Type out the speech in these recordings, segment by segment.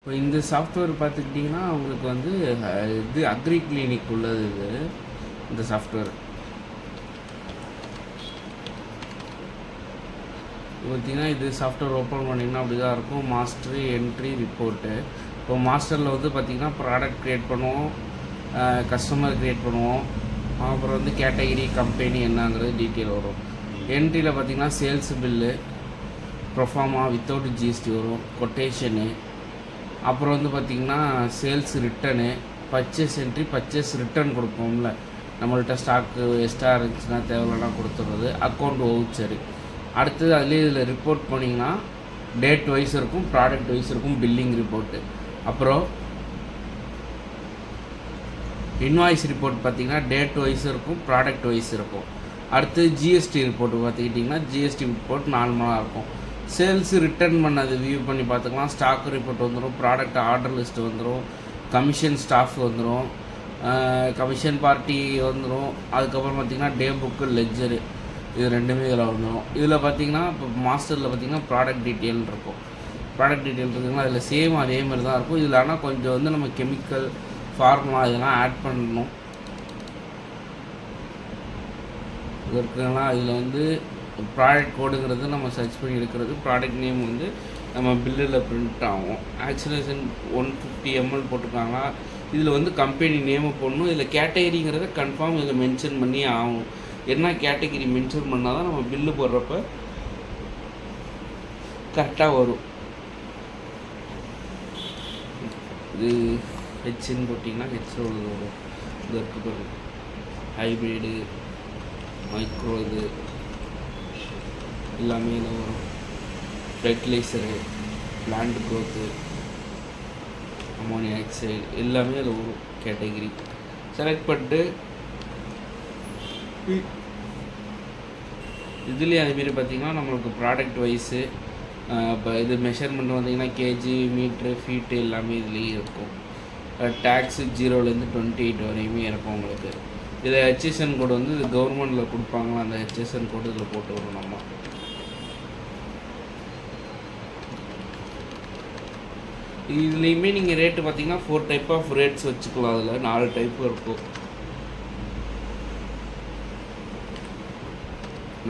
இப்போ இந்த சாஃப்ட்வேர் பார்த்துக்கிட்டிங்கன்னா உங்களுக்கு வந்து இது அக்ரி கிளினிக் உள்ளது இது இந்த சாஃப்ட்வேர். பார்த்திங்கன்னா இது சாஃப்ட்வேர் ஓப்பன் பண்ணிங்கன்னா அப்படி தான் இருக்கும். Master entry report. இப்போ மாஸ்டரில் வந்து பார்த்திங்கன்னா ப்ராடக்ட் க்ரியேட் பண்ணுவோம், கஸ்டமர் க்ரியேட் பண்ணுவோம், அப்புறம் வந்து கேட்டகிரி கம்பெனி என்னங்கிறது டீட்டெயில் வரும். என்ட்ரியில் பார்த்திங்கன்னா sales bill, proforma without GST வரும், கொட்டேஷனு, அப்புறம் வந்து பார்த்திங்கன்னா sales return, purchase entry, purchase return கொடுப்போம்ல, நம்மள்கிட்ட ஸ்டாக்கு எக்ஸ்ட்ரா இருந்துச்சுன்னா தேவையில்லைனா கொடுத்துட்றது, அக்கௌண்ட் வவுச்சரு. அடுத்தது அதுலேயே இதில் ரிப்போர்ட் பண்ணிங்கன்னா டேட் வைஸ் இருக்கும், ப்ராடக்ட் வைஸ் இருக்கும், பில்லிங் ரிப்போர்ட்டு. அப்புறம் இன்வாய்ஸ் ரிப்போர்ட் பார்த்திங்கன்னா டேட் வைஸ் இருக்கும், ப்ராடக்ட் வைஸ் இருக்கும். அடுத்து ஜிஎஸ்டி ரிப்போர்ட்டு பார்த்துக்கிட்டிங்கன்னா ஜிஎஸ்டி ரிப்போர்ட் நார்மலாக இருக்கும். சேல்ஸ் ரிட்டர்ன் பண்ணது வியூ பண்ணி பார்த்துக்கலாம். ஸ்டாக் ரிப்போர்ட் வந்துடும், ப்ராடக்ட் ஆர்டர் லிஸ்ட் வந்துடும், கமிஷன் ஸ்டாஃப் வந்துடும், கமிஷன் பார்ட்டி வந்துடும். அதுக்கப்புறம் பார்த்திங்கன்னா டே புக்கு, லெட்ஜரு, இது ரெண்டுமே இதில் வந்துடும். இதில் பார்த்திங்கன்னா இப்போ மாஸ்டரில் பார்த்திங்கன்னா ப்ராடக்ட் டீட்டெயில் இருக்கும். ப்ராடக்ட் டீட்டெயில் இருக்குதுன்னா அதில் சேம் அதே மாதிரி தான் இருக்கும். இதில் ஆனால் கொஞ்சம் வந்து நம்ம கெமிக்கல் ஃபார்முலா இதெல்லாம் ஆட் பண்ணணும். இதற்கெல்லாம் இதில் வந்து ப்ராடக்ட் கோடுங்கிறது நம்ம சர்ச் பண்ணி எடுக்கிறது. ப்ராடக்ட் நேம் வந்து நம்ம பில்லில் பிரிண்ட் ஆகும். ஆக்சுவலேஷன் 150 ml போட்டிருக்காங்களா, இதில் வந்து கம்பெனி நேமை போடணும். இதில் கேட்டகிரிங்கிறத கன்ஃபார்ம் இதில் மென்ஷன் பண்ணி ஆகும். என்ன கேட்டகிரி மென்ஷன் பண்ணால் தான் நம்ம பில்லு போடுறப்ப கரெக்டாக வரும். இது ஹெச்ன்னு போட்டிங்கன்னா ஹெச்சில் உள்ளது வரும். இது இருக்குது ஹைப்ரிடு, மைக்ரோ, இது எல்லாமே இதில் வரும். Fertiliser, plant growth, ammonia oxide எல்லாமே அதில் வரும். கேட்டகிரி செலக்ட் பண்ணிட்டு இதுலேயே அதுமாரி பார்த்திங்கன்னா நம்மளுக்கு ப்ராடக்ட் வைஸு இப்போ இது மெஷர்மெண்ட் வந்திங்கன்னா கேஜி, மீட்ரு, ஃபீட்டு எல்லாமே இதுலேயே இருக்கும். டேக்ஸு 0லேருந்து 28 வரையுமே இருக்கும் உங்களுக்கு. இதில் ஹெச்எஸ்என் கோடு வந்து இது கவர்மெண்ட்டில் கொடுப்பாங்களா, அந்த ஹெச்எஸ்என் கோடு இதில் போட்டு வரும். நம்ம இதுலேயுமே நீங்கள் ரேட்டு பார்த்திங்கன்னா 4 டைப் ஆஃப் ரேட்ஸ் வச்சுக்கலாம். அதில் 4 டைப்பு இருக்கும்.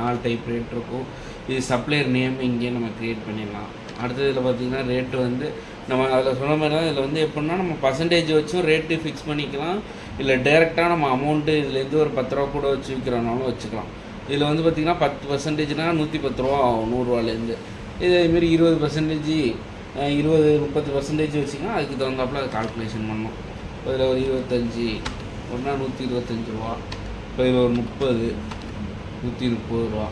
4 டைப் ரேட் இருக்கும். இது சப்ளையர் நேம் இங்கே நம்ம க்ரியேட் பண்ணிடலாம். அடுத்தது இதில் பார்த்திங்கன்னா ரேட்டு வந்து நம்ம அதில் சொன்ன மாதிரி தான். இதில் வந்து எப்படின்னா நம்ம பர்சன்டேஜ் வச்சும் ரேட்டு ஃபிக்ஸ் பண்ணிக்கலாம். இல்லை டேரெக்டாக நம்ம அமௌண்ட்டு இதுலேருந்து ஒரு 10 ரூபா கூட வச்சு விற்கிறனாலும் வச்சுக்கலாம். இதில் வந்து பார்த்திங்கன்னா 10%னால் 110 ரூபா ஆகும் 100 ரூபாலேருந்து. இதேமாரி 20%, 20-30% வச்சிங்கன்னா அதுக்கு தகுந்தாப்பில் அதை கால்குலேஷன் பண்ணணும். இப்போ இதில் ஒரு 25 ஒன்றா 125 ரூபா. இப்போ இதில் ஒரு 30, 130 ரூபா.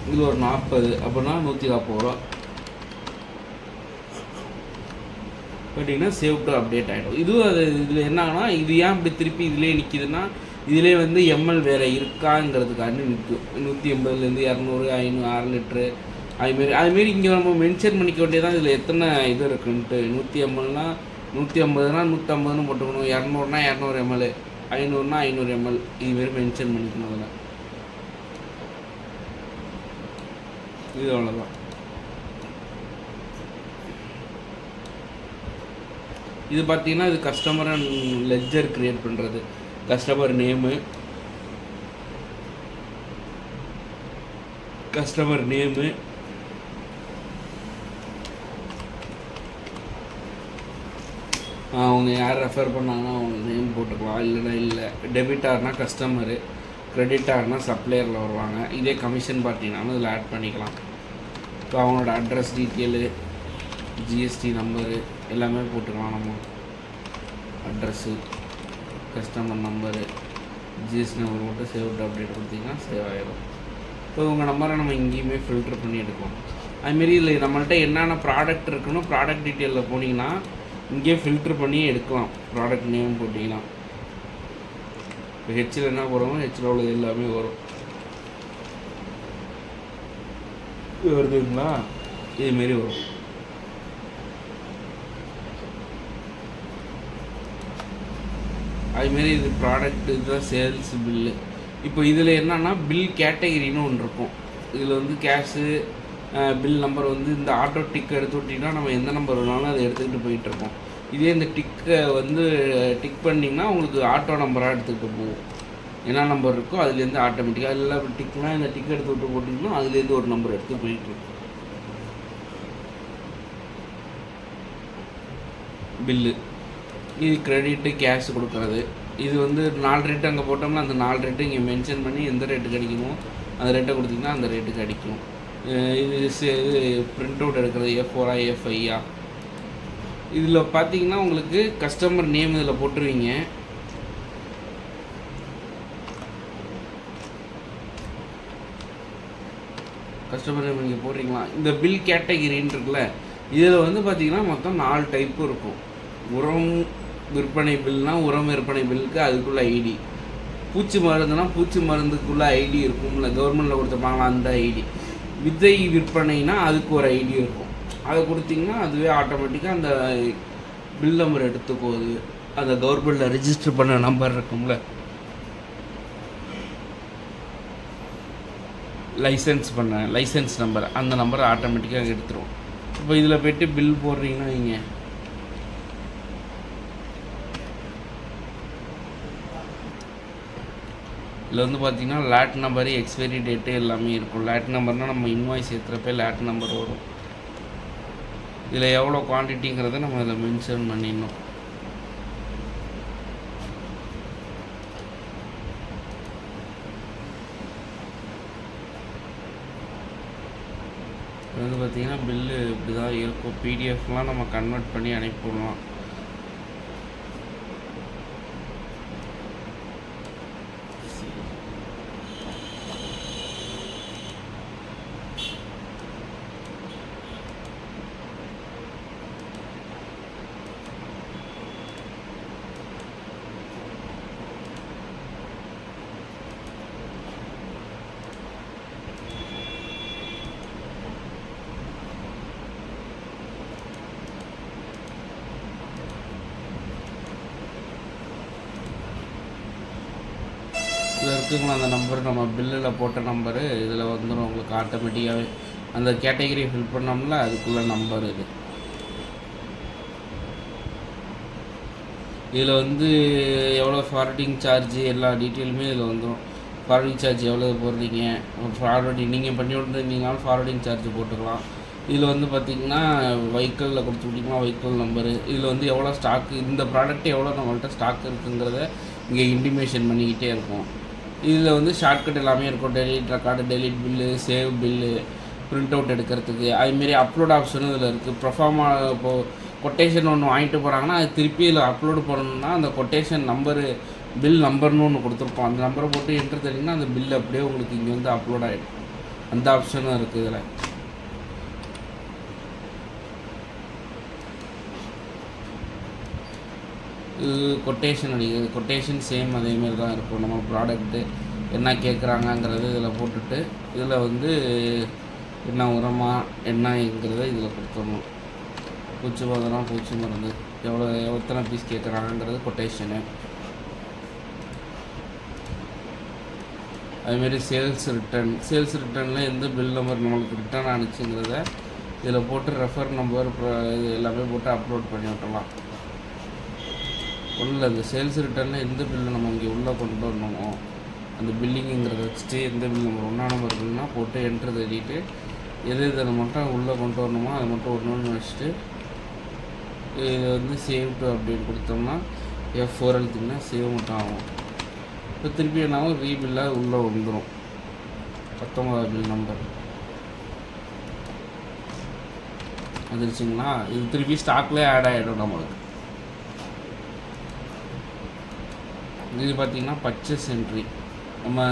இதில் ஒரு 40 அப்படின்னா 140 ரூபா கேட்டிங்கன்னா சேவ் டு அப்டேட் ஆகிடும். இதுவும் அது இதில் என்னாங்கன்னா இது ஏன் இப்படி திருப்பி இதிலே நிற்கிதுன்னா இதிலே வந்து எம்எல் வேறு இருக்காங்கிறதுக்காண்டி நிற்கும். 180லேருந்து 200, 500, 6 லிட்ரு அதுமாரி இங்கே நம்ம மென்ஷன் பண்ணிக்க வேண்டியதான். இதில் எத்தனை இது இருக்குன்ட்டு 180னா 150னா 150ன்னு போட்டுக்கணும், 200னா 200 ml, 500னா 500 ml இதுமாரி மென்ஷன் பண்ணிக்கணும். அதில் இது அவ்வளோதான். இது பார்த்தீங்கன்னா இது கஸ்டமர் அண்ட் லெட்ஜர் க்ரியேட் பண்ணுறது. கஸ்டமர் நேமு, அவங்க யார் ரெஃபர் பண்ணாங்கன்னா அவங்க நேம் போட்டுக்கலாம். இல்லைன்னா இல்லை. டெபிட்டார்னால் கஸ்டமரு, கிரெடிட்டார்னால் சப்ளையரில் வருவாங்க. இதே கமிஷன் பார்ட்டினாலும் இதில் ஆட் பண்ணிக்கலாம். இப்போ அவங்களோட அட்ரஸ் டீட்டெயிலு, ஜிஎஸ்டி நம்பரு எல்லாமே போட்டுக்கலாம். நம்ம address, customer number, GST number மட்டும் சேவ் டு அப்டேட் கொடுத்திங்கன்னா சேவ் ஆகிடும். இப்போ உங்கள் நம்பரை நம்ம இங்கேயுமே ஃபில்ட்ரு பண்ணி எடுக்கலாம். அதுமாரி இல்லை நம்மள்கிட்ட என்னென்ன ப்ராடக்ட் இருக்கணும், ப்ராடக்ட் டீட்டெயிலில் போனீங்கன்னா இங்கேயே ஃபில்ட்ரு பண்ணி எடுக்கலாம். ப்ராடக்ட் நேம் போட்டிங்கன்னா இப்போ ஹெச்சில் என்ன போகிறோமோ ஹெச்சில் உள்ளது எல்லாமே வரும். வருதுங்களா, இதுமாரி வரும். அதுமாரி இது ப்ராடக்ட், இதுதான் சேல்ஸ் பில்லு. இப்போ இதில் என்னென்னா பில் கேட்டகிரின்னு ஒன்று இருக்கும். இதில் வந்து கேஷு, பில் நம்பர் வந்து இந்த ஆட்டோ டிக் எடுத்து விட்டிங்கன்னா நம்ம எந்த நம்பர் வேணாலும் அதை எடுத்துக்கிட்டு போயிட்டுருக்கோம். இதே இந்த டிக்கை வந்து டிக் பண்ணிங்கன்னா உங்களுக்கு ஆட்டோ நம்பராக எடுத்துக்கிட்டு போகும். என்ன நம்பர் இருக்கோ அதுலேருந்து ஆட்டோமேட்டிக்காக இல்லை டிக்னால் இந்த டிக் எடுத்து விட்டு போட்டிங்கன்னா அதுலேருந்து ஒரு நம்பர் எடுத்து போயிட்டுருக்கும். பில்லு இது கிரெடிட்டு கேஷ் கொடுக்குறது. இது வந்து 4 ரேட்டு அங்கே போட்டோம்னா அந்த 4 ரேட்டு இங்கே மென்ஷன் பண்ணி எந்த ரேட்டுக்கு அடிக்கணுமோ அந்த ரேட்டை கொடுத்திங்கன்னா அந்த ரேட்டுக்கு அடிக்கும். இது பிரிண்ட் அவுட் எடுக்கிறது F4 F5. இதில் பார்த்தீங்கன்னா உங்களுக்கு கஸ்டமர் நேம் இதில் போட்டுருவீங்க. கஸ்டமர் நேம் நீங்கள் போடுறீங்களா. இந்த பில் கேட்டகிரின்னு இருக்குல்ல, இதில் வந்து பார்த்தீங்கன்னா மொத்தம் 4 டைப்பு இருக்கும். உரம் விற்பனை பில்னால் உரம் விற்பனை பில்லுக்கு அதுக்குள்ள ஐடி, பூச்சி மருந்துனா பூச்சி மருந்துக்குள்ளே ஐடி இருக்கும்ல, கவர்மெண்ட்டில் கொடுத்துருப்பாங்களா அந்த ஐடி, விதை விற்பனைனா அதுக்கு ஒரு ஐடி இருக்கும். அதை கொடுத்திங்கன்னா அதுவே ஆட்டோமேட்டிக்காக அந்த பில் நம்பர் எடுத்துக்கோது. அந்த கவர்மெண்ட்டில் ரிஜிஸ்டர் பண்ண நம்பர் இருக்கும்ல, லைசன்ஸ் நம்பர், அந்த நம்பரை ஆட்டோமேட்டிக்காக எடுத்துரும். இப்போ இதில் போய்ட்டு பில் போடுறீங்கன்னா வைங்க, இதில் வந்து பார்த்திங்கன்னா லேட் நம்பரு எக்ஸ்பைரி டேட்டு எல்லாமே இருக்கும். லேட் நம்பர்னால் நம்ம இன்வாய்ஸ் ஏற்றுறப்ப லேட் நம்பர் வரும். இதில் எவ்வளோ குவான்டிட்டிங்கிறத நம்ம இதில் மென்ஷன் பண்ணிடணும். வந்து பார்த்திங்கன்னா பில்லு இப்படி தான் இருக்கும். பிடிஎஃப்லாம் நம்ம கன்வெர்ட் பண்ணி அனுப்பிவிடலாம். இதில் இருக்குங்களா அந்த நம்பர், நம்ம பில்லில் போட்ட நம்பரு இதில் வந்துடும் உங்களுக்கு ஆட்டோமேட்டிக்காகவே. அந்த கேட்டகரி ஃபில் பண்ணோம்ல அதுக்குள்ள நம்பர் இது. இதில் வந்து எவ்வளோ ஃபார்வர்டிங் சார்ஜ் எல்லா டீட்டெயிலுமே இதில் வந்துடும். ஃபார்வர்டிங் சார்ஜ் எவ்வளோ போடுறீங்க, ஃபார்வர்டிங் நீங்கள் பண்ணி விட்டுருந்தீங்கனாலும் ஃபார்வர்டிங் சார்ஜ் போட்டுக்கலாம். இதில் வந்து பார்த்திங்கன்னா வெஹிக்கிளில் கொடுத்து விட்டிங்கன்னா வெஹிக்கிள் நம்பரு, இதில் வந்து எவ்வளோ ஸ்டாக்கு, இந்த ப்ராடக்ட் எவ்வளோ நம்மள்கிட்ட ஸ்டாக் இருக்குங்கிறத இங்கே இன்டிமேஷன் பண்ணிக்கிட்டே இருக்கும். இதில் வந்து ஷார்ட்கட் எல்லாமே இருக்கும். Delete record, delete bill, save bill, print out எடுக்கிறதுக்கு. அதுமாரி அப்லோட் ஆப்ஷனும் இதில் இருக்குது. ப்ரொஃபார்மா இப்போது கொட்டேஷன் ஒன்று வாங்கிட்டு போகிறாங்கன்னா அது திருப்பி இதில் அப்லோடு பண்ணணும்னா அந்த கொட்டேஷன் நம்பரு, பில் நம்பர்னு ஒன்று கொடுத்துருப்போம். அந்த நம்பரை போட்டு என்ட்ரு தரீங்கன்னா அந்த பில் அப்படியே உங்களுக்கு இங்கே வந்து அப்லோட் ஆகிடும். அந்த ஆப்ஷனும் இருக்குது இதில். இது கொட்டேஷன் அடிக்கிறது. கொட்டேஷன் சேம் அதேமாரி தான் இருக்கும். நம்ம ப்ராடக்ட்டு என்ன கேட்குறாங்கங்கிறது இதில் போட்டுட்டு இதில் வந்து என்ன உரமாக என்னங்கிறத இதில் கொடுத்துடணும். பூச்சி மருந்துனா பூச்சி மருந்து, எத்தனை பீஸ் கேட்குறாங்கங்கிறது கொட்டேஷனு. அதுமாரி சேல்ஸ் ரிட்டர்னில் எந்த பில் நம்பர் நம்மளுக்கு ரிட்டர்ன் ஆனிச்சுங்கிறத இதில் போட்டு ரெஃபர் நம்பர் இது எல்லாமே போட்டு அப்லோட் பண்ணி விட்டலாம். ஒன்றும் இல்லை, இந்த சேல்ஸ் ரிட்டர்னில் எந்த பில்லை நம்ம இங்கே உள்ளே கொண்டு வரணுமோ அந்த பில்லிங்கிறத வச்சுட்டு எந்த பில் நம்பர் 1ஆம் நம்பர் பில்னா போட்டு என்ட்ரு தள்ளிட்டு எதை மட்டும் உள்ளே கொண்டு வரணுமோ அதை மட்டும் ஒன்று வச்சுட்டு இதை வந்து சேவ் டு அப்படின்னு கொடுத்தோம்னா F4 அழுத்திங்கன்னா சேவ் மட்டும் ஆகும். இப்போ திருப்பி என்னாலும் ரீபில்லாக உள்ளே வந்துடும். 19ஆம் பில் நம்பர் வந்துருச்சுங்களா. இது திருப்பி ஸ்டாக்லேயே ஆட் ஆகிடும் நம்மளுக்கு. இது பார்த்திங்கன்னா பர்ச்சேஸ் என்ட்ரி. நம்ம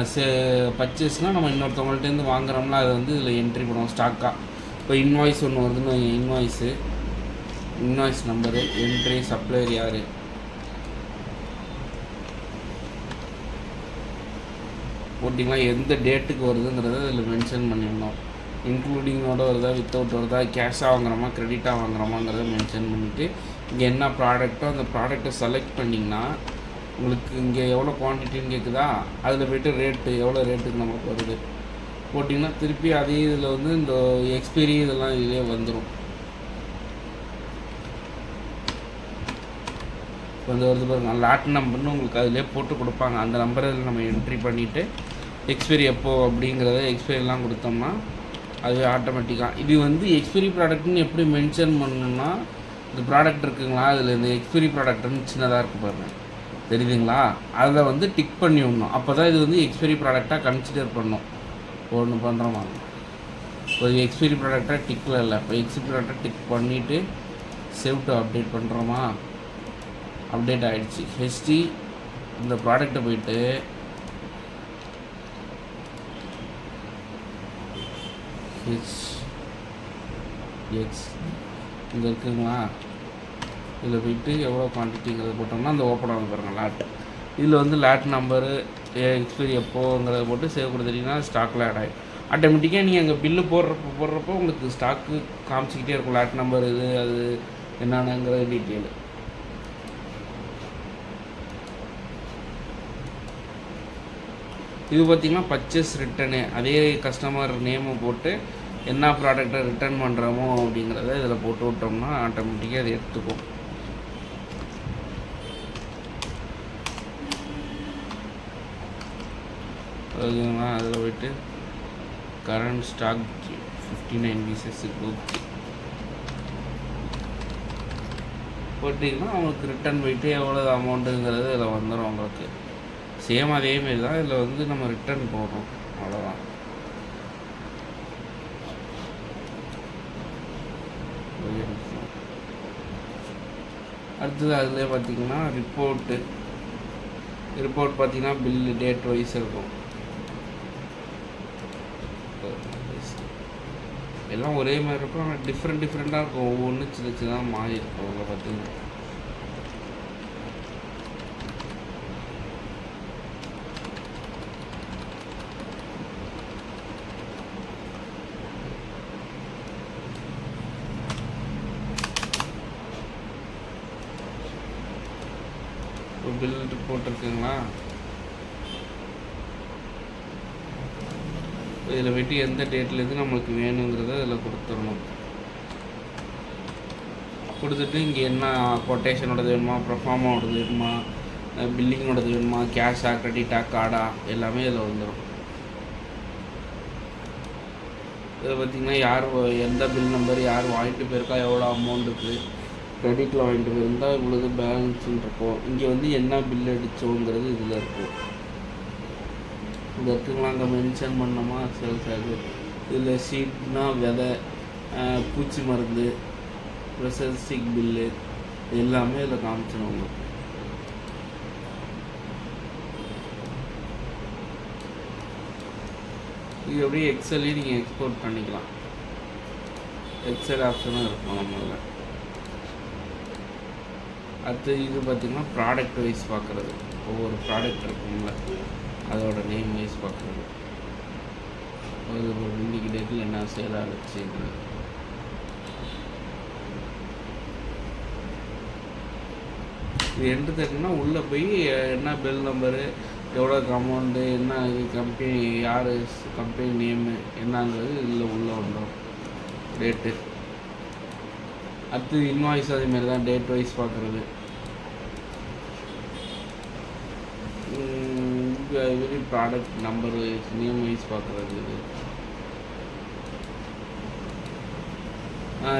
பர்ச்சேஸ்னால் நம்ம இன்னொருத்தவங்கள்ட்டேருந்து வாங்குகிறோம்னா அதை வந்து இதில் என்ட்ரி பண்ணுவோம் ஸ்டாக்காக. இப்போ இன்வாய்ஸ் ஒன்று வருதுன்னு இன்வாய்ஸ் நம்பரு, என்ட்ரி, சப்ளையர் யார், போட்டிங்களா எந்த டேட்டுக்கு வருதுங்கிறத இதில் மென்ஷன் பண்ணிடணும். இன்க்ளூடிங்கோடு வருதா, வித்தவுட் வருதா, கேஷாக வாங்குகிறோமா க்ரெடிட்டாக வாங்குகிறோமாங்கிறத மென்ஷன் பண்ணிவிட்டு இங்கே என்ன ப்ராடக்ட்டோ அந்த ப்ராடக்ட்டை செலக்ட் பண்ணிங்கன்னா உங்களுக்கு இங்கே எவ்வளோ குவான்டிட்டின்னு கேட்குதா, அதில் போய்ட்டு ரேட்டு எவ்வளோ ரேட்டுக்கு நமக்கு வருது போட்டிங்கன்னா திருப்பி அதே இதில் வந்து இந்த எக்ஸ்பைரி இதெல்லாம் இதிலே வந்துடும். வந்து வருது பாருங்க, லாட் நம்பர்னு உங்களுக்கு அதிலே போட்டு கொடுப்பாங்க. அந்த நம்பரை நம்ம என்ட்ரி பண்ணிவிட்டு எக்ஸ்பைரி எப்போ அப்படிங்கிறத எக்ஸ்பைரிலாம் கொடுத்தோம்னா அது ஆட்டோமேட்டிக்காக. இது வந்து எக்ஸ்பைரி ப்ராடக்ட்னு எப்படி மென்ஷன் பண்ணணும்னா, இந்த ப்ராடக்ட் இருக்குங்களா, அதில் இந்த எக்ஸ்பைரி ப்ராடக்ட்னு சின்னதாக இருக்குது பாருங்கள், தெரியுதுங்களா, அதை வந்து டிக் பண்ணி விடணும். அப்போ தான் இது வந்து எக்ஸ்பைரி ப்ராடக்டாக கன்சிடர் பண்ணணும். ஒன்று பண்ணுறோமா, ஒரு எக்ஸ்பைரி ப்ராடக்டாக டிக்கில் இல்லை, இப்போ எக்ஸ்பைரி ப்ராடக்டாக டிக் பண்ணிவிட்டு சேவ் டு அப்டேட் பண்ணுறோமா, அப்டேட் ஆகிடுச்சு. ஹெச்டி இந்த ப்ராடக்டை போயிட்டு எக்ஸ் இங்கே இருக்குங்களா, இதில் போய்ட்டு எவ்வளோ குவான்டிட்டிங்கிறத போட்டோம்னா அந்த ஓப்பன் ஆகும் பாருங்கள் லாட். இதில் வந்து லாட் நம்பரு எக்ஸ்பைரி எப்போங்கிறத போட்டு சேவ் கொடுத்துட்டிங்கன்னா ஸ்டாக்கில் ஆட் ஆகிடும். ஆட்டோமேட்டிக்காக நீங்கள் அங்கே பில்லு போடுறப்போ உங்களுக்கு ஸ்டாக்கு காமிச்சிக்கிட்டே இருக்கும், லாட் நம்பர் இது அது என்னென்னங்கிற டீட்டெயிலு. இது பார்த்திங்கன்னா பர்ச்சேஸ் ரிட்டனு, அதே கஸ்டமர் நேமை போட்டு என்ன ப்ராடக்டை ரிட்டர்ன் பண்ணுறோமோ அப்படிங்கிறத இதில் போட்டு விட்டோம்னா ஆட்டோமேட்டிக்காக அதை எடுத்துக்கும். அதுனா அதில் போய்ட்டு கரண்ட் ஸ்டாக் 59 பீசஸ் ஓகே போட்டிங்கன்னா அவங்களுக்கு ரிட்டர்ன் போயிட்டு எவ்வளோ அமௌண்ட்டுங்கிறது இதில் வந்துடும் உங்களுக்கு. சேம் அதேமாரி தான் இதில் வந்து நம்ம ரிட்டர்ன் போடுறோம், அவ்வளோதான். அடுத்தது அதில் பார்த்திங்கன்னா ரிப்போர்ட் பார்த்திங்கன்னா பில்லு டேட் வைஸ் இருக்கும். எல்லாம் ஒரே மாதிரி இருக்கும், ஆனால் டிஃப்ரெண்ட்டாக இருக்கும், ஒவ்வொன்றும் சின்ன சின்னதாக மாறி இருக்கும். அதில் பார்த்திங்கன்னா பில் போட்டிருக்குங்களா, இதில் போய்ட்டு எந்த டேட்லேருந்து நம்மளுக்கு வேணுங்கிறத இதில் கொடுத்துடணும். கொடுத்துட்டு இங்கே என்ன கொட்டேஷனோடது வேணுமா, ப்ரொஃபார்மாவோடது வேணுமா, பில்லிங்கோடது வேணுமா, கேஷா கிரெடிட்டா கார்டா எல்லாமே இதில் வந்துடும். இதில் பார்த்திங்கன்னா யார் எந்த பில் நம்பர் யார் வாங்கிட்டு போயிருக்கா, எவ்வளோ அமௌண்ட்டுக்கு கிரெடிட்டில் வாங்கிட்டு போயிருந்தால் இவ்வளோது பேலன்ஸுன்னு இருக்கும். இங்கே வந்து என்ன பில் அடித்தோங்கிறது இதில் இருக்கும். இந்த இருக்குங்களா, அங்கே மென்ஷன் பண்ணோமா சேல்ஸ் ஆகுது. இதில் சீட்னா விதை, பூச்சி மருந்து, ப்ரெசஸ்டிக் பில்லு எல்லாமே இதில் காமிச்சிடும் உங்களுக்கு. இது அப்படியே எக்ஸல்லையும் நீங்கள் எக்ஸ்போர்ட் பண்ணிக்கலாம். எக்ஸல் ஆப்ஷனும் இருக்கும் நம்மளில். அடுத்து இது பார்த்திங்கன்னா ப்ராடக்ட் வைஸ் பார்க்குறது, ஒவ்வொரு ப்ராடக்ட் இருக்குங்கள அதோட நேம் வைஸ் பார்க்குறது, ஒரு இன்றைக்கி டேட்டில் என்ன சேல் ஆகிடுச்சு. இது எண்டு தட்டினா உள்ளே போய் என்ன பில் நம்பரு, எவ்வளோ அமௌண்ட்டு, என்ன இது கம்பெனி யார், கம்பெனி நேமு என்னங்கிறது இதில் உள்ளே வந்துடும். டேட்டு அடுத்து இன்வாய்ஸ் அதேமாரி தான் டேட் வைஸ் பார்க்குறது. இது product number wise name wise பார்க்குறது.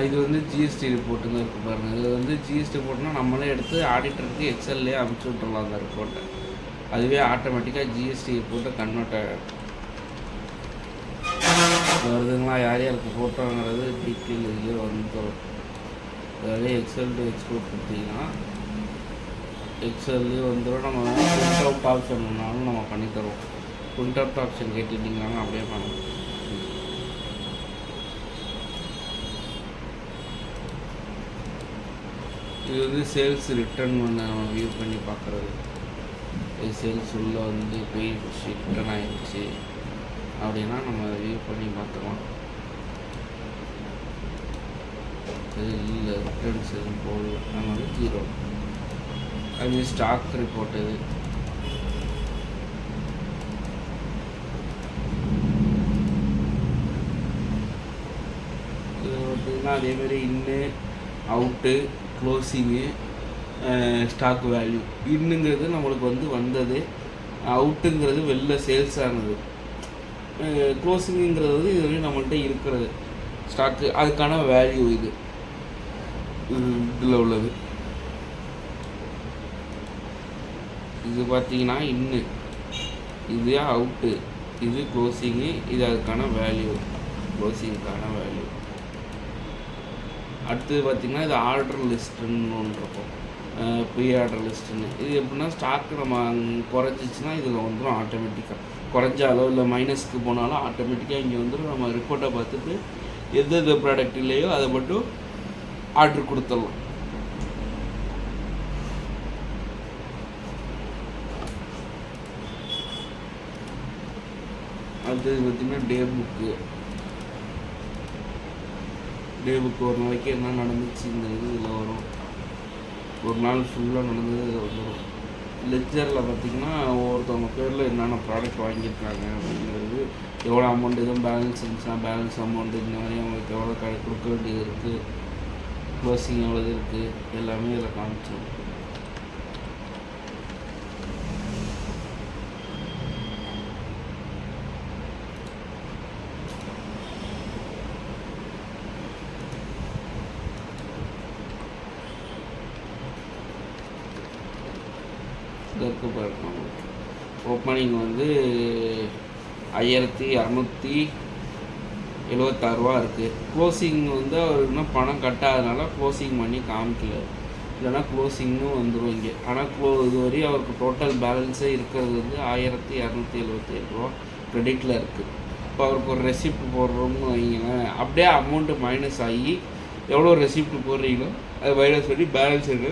இது வந்து ஜிஎஸ்டி ரிப்போர்ட்டுங்க இருக்குது பாருங்கள். இது வந்து ஜிஎஸ்டி ரிப்போர்ட்னால் நம்மளே எடுத்து ஆடிட்டருக்கு எக்ஸல்லே அனுப்பிச்சி விட்றலாம் அந்த ரிப்போர்ட்டை. அதுவே ஆட்டோமேட்டிக்காக ஜிஎஸ்டி ரிப்போர்ட்டை கன்வெர்ட் ஆகிடும். வருதுங்களா, யார் யாருக்கு ஃபோட்டோங்கிறது டீட்டெயில் இதுலேயே வந்துடும். அதாவது எக்ஸல் டு எக்ஸ்போர்ட் கொடுத்தீங்கன்னா எக்ஸல்லே வந்துடும். நம்ம பிரிண்ட் அவுட் ஆப்ஷன் வேணாலும் நம்ம பண்ணித்தருவோம். பிரிண்ட் அவுட் ஆப்ஷன் கேட்டுட்டிங்கனாலும் அப்படியே பண்ணலாம். இது வந்து சேல்ஸ் ரிட்டர்ன் பண்ண வியூ பண்ணி பார்க்குறது. சேல்ஸ் உள்ளே வந்து போய் ரிட்டர்ன் ஆகிடுச்சு அப்படின்னா நம்ம வியூ பண்ணி பார்த்துக்கலாம். இது இல்லை ரிட்டர்ன்ஸ் எதுவும் போடல, நம்ம வந்து 0. அதுமாதிரி ஸ்டாக் ரிப்போர்ட் இது பார்த்திங்கன்னா அதேமாரி இன்னு அவுட்டு க்ளோசிங்கு ஸ்டாக் வேல்யூ. இன்னுங்கிறது நம்மளுக்கு வந்தது, அவுட்டுங்கிறது வெளில சேல்ஸ் ஆனது, க்ளோசிங்குங்கிறது இது வரையும் நம்மள்கிட்ட இருக்கிறது ஸ்டாக்கு, அதுக்கான வேல்யூ இதில் உள்ளது. இது பார்த்திங்கன்னா இன்னு, இது அவுட்டு, இது க்ளோசிங்கு, இது அதுக்கான வேல்யூ, க்ளோசிங்க்கான வேல்யூ. அடுத்தது பார்த்திங்கன்னா இது ஆர்டர் லிஸ்ட்டுன்னு ஒன்று இருக்கும், ப்ரீ ஆர்டர் லிஸ்ட்டுன்னு. இது எப்படின்னா ஸ்டாக் நம்ம குறைஞ்சிச்சின்னா இதில் வந்துடும் ஆட்டோமேட்டிக்காக. குறைஞ்சாலோ இல்லை மைனஸ்க்கு போனாலும் ஆட்டோமேட்டிக்காக இங்கே வந்துடும். நம்ம ரிப்போர்ட்டை பார்த்துட்டு எந்த ப்ராடக்ட் இல்லையோ அதை மட்டும் ஆர்டர் கொடுத்துடலாம். அடுத்தது பார்த்திங்கன்னா டே புக்கு ஒரு நாளைக்கு என்ன நடந்துச்சுங்கிறது இதில் வரும். ஒரு நாள் ஃபுல்லாக நடந்தது இதில் வந்துடும். லெட்ஜரில் பார்த்திங்கன்னா ஒவ்வொருத்தவங்க பேரில் என்னென்ன ப்ராடக்ட் வாங்கியிருக்காங்க அப்படிங்கிறது, எவ்வளோ அமௌண்ட், எதுவும் பேலன்ஸ் இருந்துச்சுன்னா பேலன்ஸ் அமௌண்ட்டு, இந்த மாதிரி அவங்களுக்கு எவ்வளோ கொடுக்க வேண்டியது இருக்குது, க்ளோசிங் எவ்வளோ இருக்குது, எல்லாமே இதில் காமிச்சிடும். இதற்கு பார்க்கணும். ஓப்பனிங் 5276 இருக்குது. க்ளோசிங் அவர் இன்னும் பணம் கட்டாதனால க்ளோசிங் பண்ணி காமிக்கல, இல்லைனா க்ளோசிங்கும் வந்துடும் இங்கே. ஆனால் இதுவரையும் அவருக்கு டோட்டல் பேலன்ஸே இருக்கிறது 1277 க்ரெடிட்டில் இருக்குது. இப்போ அவருக்கு ஒரு ரெசிப்ட் போடுறோம்னு வைங்களேன், அப்படியே அமௌண்ட்டு மைனஸ் ஆகி எவ்வளோ ரெசிப்ட் போடுறீங்களோ அது மைனஸ் பண்ணி பேலன்ஸ் இருக்க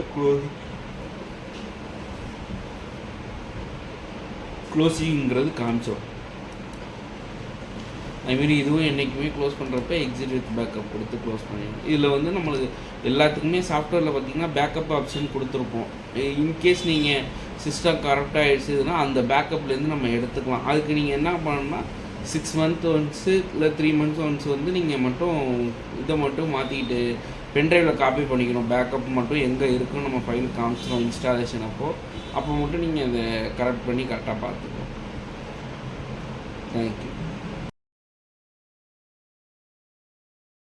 க்ளோசிங்கிறது காமிச்சோம். அதுமாரி இதுவும் என்றைக்குமே க்ளோஸ் பண்ணுறப்ப எக்ஸிட் வித் பேக்கப் கொடுத்து க்ளோஸ் பண்ணிடணும். இதில் நம்மளுக்கு எல்லாத்துக்குமே சாஃப்ட்வேரில் பார்த்திங்கன்னா பேக்கப் ஆப்ஷன் கொடுத்துருப்போம். இன்கேஸ் நீங்கள் சிஸ்டம் கரெக்டாக ஆகிடுச்சுன்னா அந்த பேக்கப்லேருந்து நம்ம எடுத்துக்கலாம். அதுக்கு நீங்கள் என்ன பண்ணணும்னா 6 months ஒன்ஸு இல்லை 3 months ஒன்ஸ் நீங்கள் மட்டும் இதை மட்டும் மாற்றிக்கிட்டு பென்ட்ரைவில் காப்பி பண்ணிக்கணும். பேக்கப் மட்டும் எங்கே இருக்குன்னு நம்ம ஃபைல் காமிச்சிடும் இன்ஸ்டாலேஷன் அப்போ மட்டும் நீங்கள் அதை கரெக்ட் பண்ணி கரெக்டாக பார்த்துக்கணும். தேங்க்யூ.